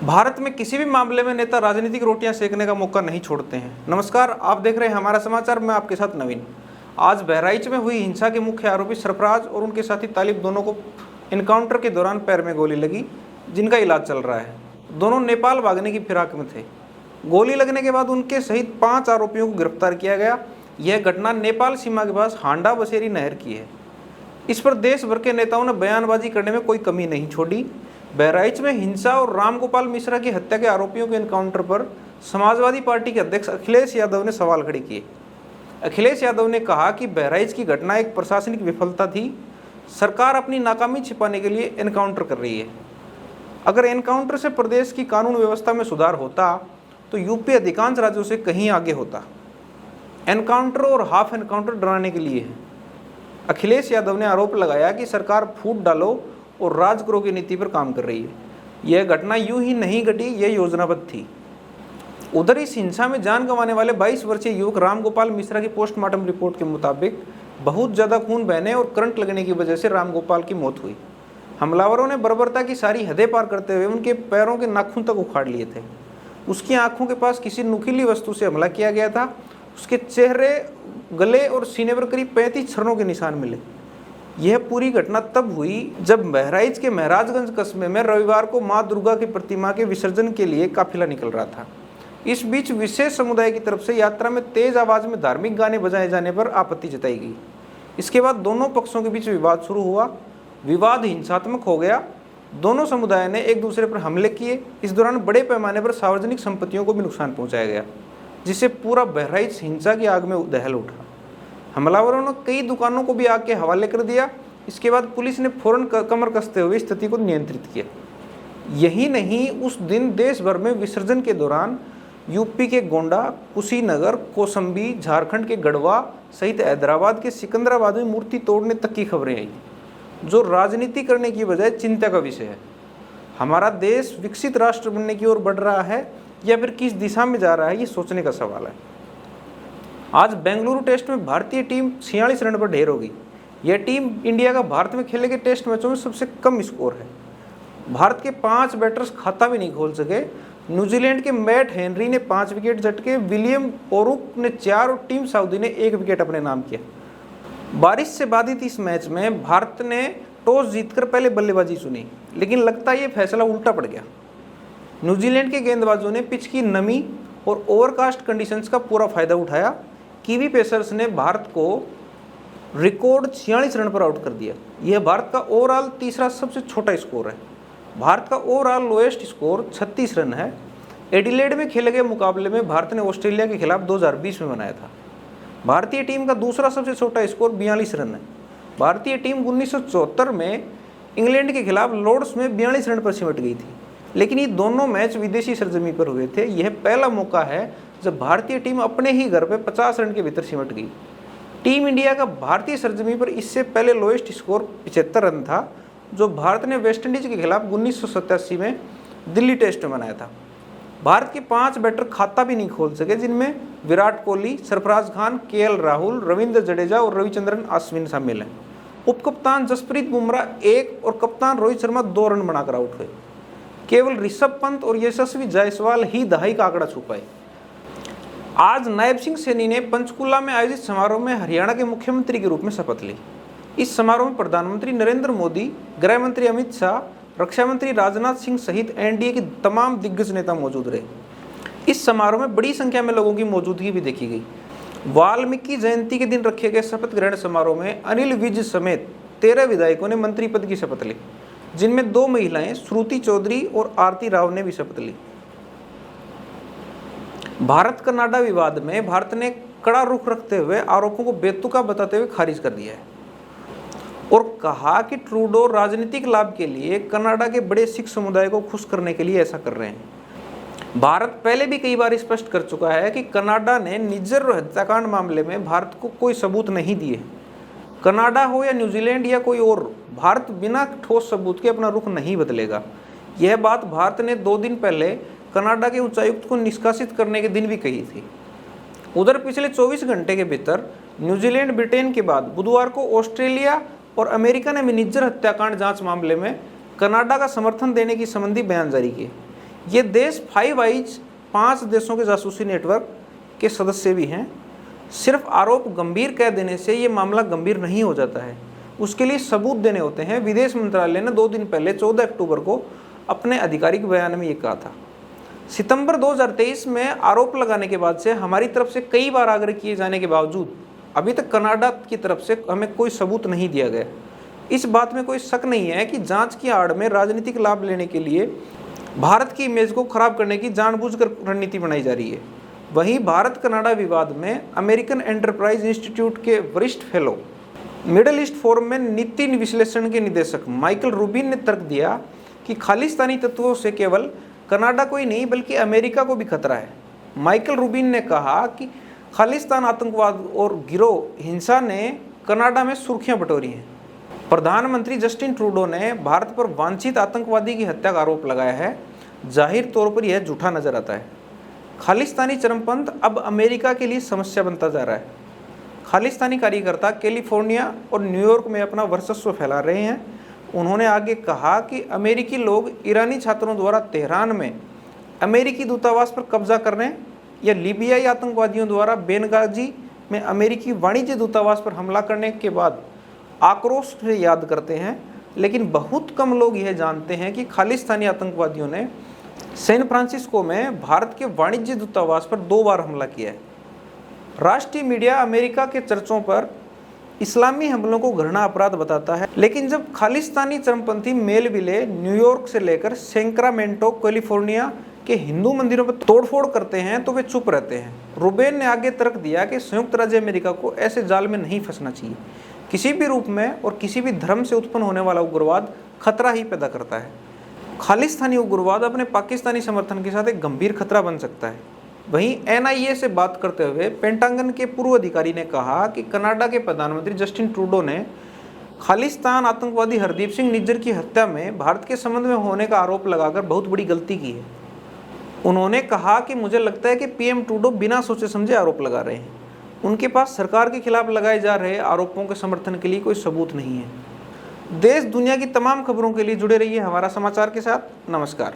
भारत में किसी भी मामले में नेता राजनीतिक रोटियां सेकने का मौका नहीं छोड़ते हैं। नमस्कार, आप देख रहे हैं हमारा समाचार। मैं आपके साथ नवीन। आज बहराइच में हुई हिंसा के मुख्य आरोपी सरफराज और उनके साथी तालिब दोनों को इनकाउंटर के दौरान पैर में गोली लगी, जिनका इलाज चल रहा है। दोनों नेपाल भागने की फिराक में थे। गोली लगने के बाद उनके सहित 5 आरोपियों को गिरफ्तार किया गया। यह घटना नेपाल सीमा के पास हांडा बसेरी नहर की है। इस पर देश भर के नेताओं ने बयानबाजी करने में कोई कमी नहीं छोड़ी। बहराइच में हिंसा और रामगोपाल मिश्रा की हत्या के आरोपियों के एनकाउंटर पर समाजवादी पार्टी के अध्यक्ष अखिलेश यादव ने सवाल खड़े किए। अखिलेश यादव ने कहा कि बहराइच की घटना एक प्रशासनिक विफलता थी। सरकार अपनी नाकामी छिपाने के लिए एनकाउंटर कर रही है। अगर एनकाउंटर से प्रदेश की कानून व्यवस्था में सुधार होता तो यूपी अधिकांश राज्यों से कहीं आगे होता। एनकाउंटर और हाफ एनकाउंटर डराने के लिए है। अखिलेश यादव ने आरोप लगाया कि सरकार फूट डालो और राजगृह की नीति पर काम कर रही है। यह घटना यूं ही नहीं घटी, यह योजनाबद्ध थी। उधर इस हिंसा में जान गंवाने वाले 22 वर्षीय युवक रामगोपाल मिश्रा की पोस्टमार्टम रिपोर्ट के मुताबिक बहुत ज़्यादा खून बहने और करंट लगने की वजह से रामगोपाल की मौत हुई। हमलावरों ने बर्बरता की सारी हदें पार करते हुए उनके पैरों के नाखून तक उखाड़ लिए थे। उसकी आंखों के पास किसी नुकीली वस्तु से हमला किया गया था। उसके चेहरे, गले और सीने पर करीब 35 छर्रों के निशान मिले। यह पूरी घटना तब हुई जब बहराइच के महराजगंज कस्बे में रविवार को मां दुर्गा की प्रतिमा के विसर्जन के लिए काफिला निकल रहा था। इस बीच विशेष समुदाय की तरफ से यात्रा में तेज आवाज में धार्मिक गाने बजाए जाने पर आपत्ति जताई गई। इसके बाद दोनों पक्षों के बीच विवाद शुरू हुआ। विवाद हिंसात्मक हो गया। दोनों समुदाय ने एक दूसरे पर हमले किए। इस दौरान बड़े पैमाने पर सार्वजनिक संपत्तियों को भी नुकसान पहुंचाया गया, जिससे पूरा बहराइच हिंसा की आग में दहल उठा। हमलावरों ने कई दुकानों को भी आग के हवाले कर दिया। इसके बाद पुलिस ने फौरन कमर कसते हुए स्थिति को नियंत्रित किया। यही नहीं, उस दिन देश भर में विसर्जन के दौरान यूपी के गोंडा, कुशीनगर, कौशाम्बी, झारखंड के गढ़वा सहित हैदराबाद के सिकंदराबाद में मूर्ति तोड़ने तक की खबरें आई, जो राजनीति करने की बजाय चिंता का विषय है। हमारा देश विकसित राष्ट्र बनने की ओर बढ़ रहा है या फिर किस दिशा में जा रहा है, ये सोचने का सवाल है। आज बेंगलुरु टेस्ट में भारतीय टीम 46 रन पर ढेर होगी। यह टीम इंडिया का भारत में खेले गए टेस्ट मैचों में सबसे कम स्कोर है। भारत के 5 बैटर्स खाता भी नहीं खोल सके। न्यूजीलैंड के मैट हेनरी ने 5 विकेट झटके, विलियम ओरुक ने 4 और टीम साउदी ने 1 विकेट अपने नाम किया। बारिश से बाधित इस मैच में भारत ने टॉस जीतकर पहले बल्लेबाजी चुनी, लेकिन लगता है ये फैसला उल्टा पड़ गया। न्यूजीलैंड के गेंदबाजों ने पिच की नमी और ओवरकास्ट कंडीशंस का पूरा फायदा उठाया। कीवी पेसर्स ने भारत को रिकॉर्ड 46 रन पर आउट कर दिया। यह भारत का ओवरऑल तीसरा सबसे छोटा स्कोर है। भारत का ओवरऑल लोएस्ट स्कोर 36 रन है। एडिलेड में खेले गए मुकाबले में भारत ने ऑस्ट्रेलिया के खिलाफ 2020 में बनाया था। भारतीय टीम का दूसरा सबसे छोटा स्कोर 42 रन है। भारतीय टीम 1974 में इंग्लैंड के खिलाफ लॉर्ड्स में 42 रन पर सिमट गई थी, लेकिन ये दोनों मैच विदेशी सरजमी पर हुए थे। यह पहला मौका है जब भारतीय टीम अपने ही घर पे 50 रन के भीतर सिमट गई। टीम इंडिया का भारतीय सरजमी पर इससे पहले लोएस्ट स्कोर 75 रन था, जो भारत ने वेस्टइंडीज के खिलाफ 1987 में दिल्ली टेस्ट में बनाया था। भारत के 5 बैटर खाता भी नहीं खोल सके, जिनमें विराट कोहली, सरफराज खान, केएल राहुल, रविंद्र जडेजा और रविचंद्रन अश्विन शामिल हैं। उपकप्तान जसप्रीत बुमराह 1 और कप्तान रोहित शर्मा 2 रन बनाकर आउट हुए। केवल ऋषभ पंत और यशस्वी जायसवाल ही दहाई का आंकड़ा छू पाए। आज नायब सिंह सैनी ने पंचकुला में आयोजित समारोह में हरियाणा के मुख्यमंत्री के रूप में शपथ ली। इस समारोह में प्रधानमंत्री नरेंद्र मोदी, गृह मंत्री अमित शाह, रक्षा मंत्री राजनाथ सिंह सहित एनडीए के तमाम दिग्गज नेता मौजूद रहे। इस समारोह में बड़ी संख्या में लोगों की मौजूदगी भी देखी गई। वाल्मीकि जयंती के दिन रखे गए शपथ ग्रहण समारोह में अनिल विज समेत 13 विधायकों ने मंत्री पद की शपथ ली, जिनमें 2 महिलाएं श्रुति चौधरी और आरती राव ने भी शपथ ली। भारत कनाडा विवाद में भारत ने कड़ा रुख रखते हुए आरोपों को बेतुका बताते हुए खारिज कर दिया है और कहा कि ट्रूडो राजनीतिक लाभ के लिए कनाडा के बड़े सिख समुदाय को खुश करने के लिए ऐसा कर रहे हैं। भारत पहले भी कई बार स्पष्ट कर चुका है कि कनाडा ने निज्जर हत्याकांड मामले में भारत को कोई सबूत नहीं दिए। कनाडा हो या न्यूजीलैंड या कोई और, भारत बिना ठोस सबूत के अपना रुख नहीं बदलेगा। यह बात भारत ने 2 दिन पहले कनाडा के उच्चायुक्त को निष्कासित करने के दिन भी कही थी। उधर पिछले 24 घंटे के भीतर न्यूजीलैंड, ब्रिटेन के बाद बुधवार को ऑस्ट्रेलिया और अमेरिका ने निज्जर हत्याकांड जांच मामले में कनाडा का समर्थन देने की संबंधी बयान जारी किए। ये देश 5 आइज 5 देशों के जासूसी नेटवर्क के सदस्य भी हैं। सिर्फ आरोप गंभीर कह देने से ये मामला गंभीर नहीं हो जाता है, उसके लिए सबूत देने होते हैं। विदेश मंत्रालय ने 2 दिन पहले 14 अक्टूबर को अपने आधिकारिक बयान में ये कहा था। सितंबर 2023 में आरोप लगाने के बाद से हमारी तरफ से कई बार आग्रह किए जाने के बावजूद अभी तक कनाडा की तरफ से हमें कोई सबूत नहीं दिया गया। इस बात में कोई शक नहीं है कि जांच की आड़ में राजनीतिक लाभ लेने के लिए भारत की इमेज को खराब करने की जानबूझकर रणनीति बनाई जा रही है। वहीं भारत कनाडा विवाद में अमेरिकन एंटरप्राइज इंस्टीट्यूट के वरिष्ठ फेलो, मिडल ईस्ट फोरम में नीति विश्लेषण के निदेशक माइकल रूबिन ने तर्क दिया कि खालिस्तानी तत्वों से केवल कनाडा को ही नहीं बल्कि अमेरिका को भी खतरा है। माइकल रूबिन ने कहा कि खालिस्तान आतंकवाद और गिरोह हिंसा ने कनाडा में सुर्खियां बटोरी हैं। प्रधानमंत्री जस्टिन ट्रूडो ने भारत पर वांछित आतंकवादी की हत्या का आरोप लगाया है। जाहिर तौर पर यह झूठा नजर आता है। खालिस्तानी चरमपंथ अब अमेरिका के लिए समस्या बनता जा रहा है। खालिस्तानी कार्यकर्ता कैलिफोर्निया और न्यूयॉर्क में अपना वर्चस्व फैला रहे हैं। उन्होंने आगे कहा कि अमेरिकी लोग ईरानी छात्रों द्वारा तेहरान में अमेरिकी दूतावास पर कब्जा करने या लीबियाई आतंकवादियों द्वारा बेनगाजी में अमेरिकी वाणिज्य दूतावास पर हमला करने के बाद आक्रोश से याद करते हैं, लेकिन बहुत कम लोग यह जानते हैं कि खालिस्तानी आतंकवादियों ने सैन फ्रांसिस्को में भारत के वाणिज्य दूतावास पर 2 बार हमला किया है। राष्ट्रीय मीडिया अमेरिका के चर्चों पर इस्लामी हमलों को घृणा अपराध बताता है, लेकिन जब खालिस्तानी चरमपंथी मेलविले न्यूयॉर्क से लेकर सैक्रामेंटो कैलिफोर्निया के हिंदू मंदिरों पर तोड़फोड़ करते हैं तो वे चुप रहते हैं। रूबेन ने आगे तर्क दिया कि संयुक्त राज्य अमेरिका को ऐसे जाल में नहीं फंसना चाहिए। किसी भी रूप में और किसी भी धर्म से उत्पन्न होने वाला उग्रवाद खतरा ही पैदा करता है। खालिस्तानी उग्रवाद अपने पाकिस्तानी समर्थन के साथ एक गंभीर खतरा बन सकता है। वहीं NIA से बात करते हुए पेंटागन के पूर्व अधिकारी ने कहा कि कनाडा के प्रधानमंत्री जस्टिन ट्रूडो ने खालिस्तान आतंकवादी हरदीप सिंह निज्जर की हत्या में भारत के संबंध में होने का आरोप लगाकर बहुत बड़ी गलती की है। उन्होंने कहा कि मुझे लगता है कि PM ट्रूडो बिना सोचे समझे आरोप लगा रहे हैं। उनके पास सरकार के खिलाफ लगाए जा रहे आरोपों के समर्थन के लिए कोई सबूत नहीं है। देश दुनिया की तमाम खबरों के लिए जुड़े रहिए हमारा समाचार के साथ। नमस्कार।